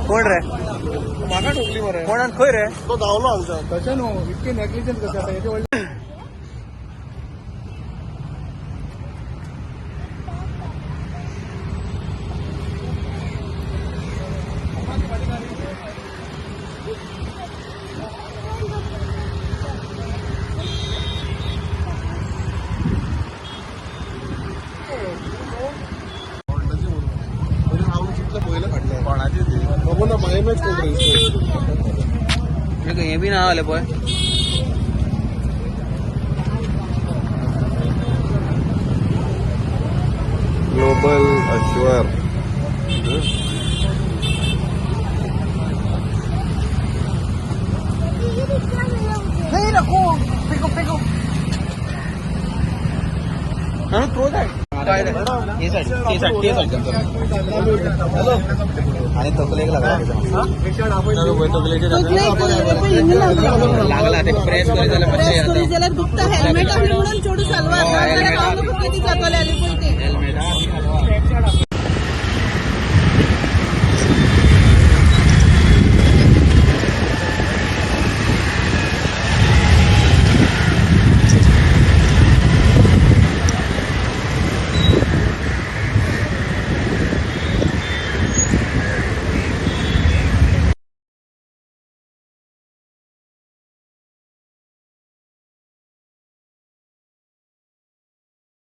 कोण रे मागा ठोकली बरं कोणान खंय रे तो धावलो आमचा कशा नो इतके नेग्लिजंट कशा आता याच्या हे बी नाव आले पळय ग्लोबल अश्वर आणि तोकले लागला ते प्रेस करी जाल्यार दुखता हेल्मेट म्हणून चोडू सलवार हेल्मेट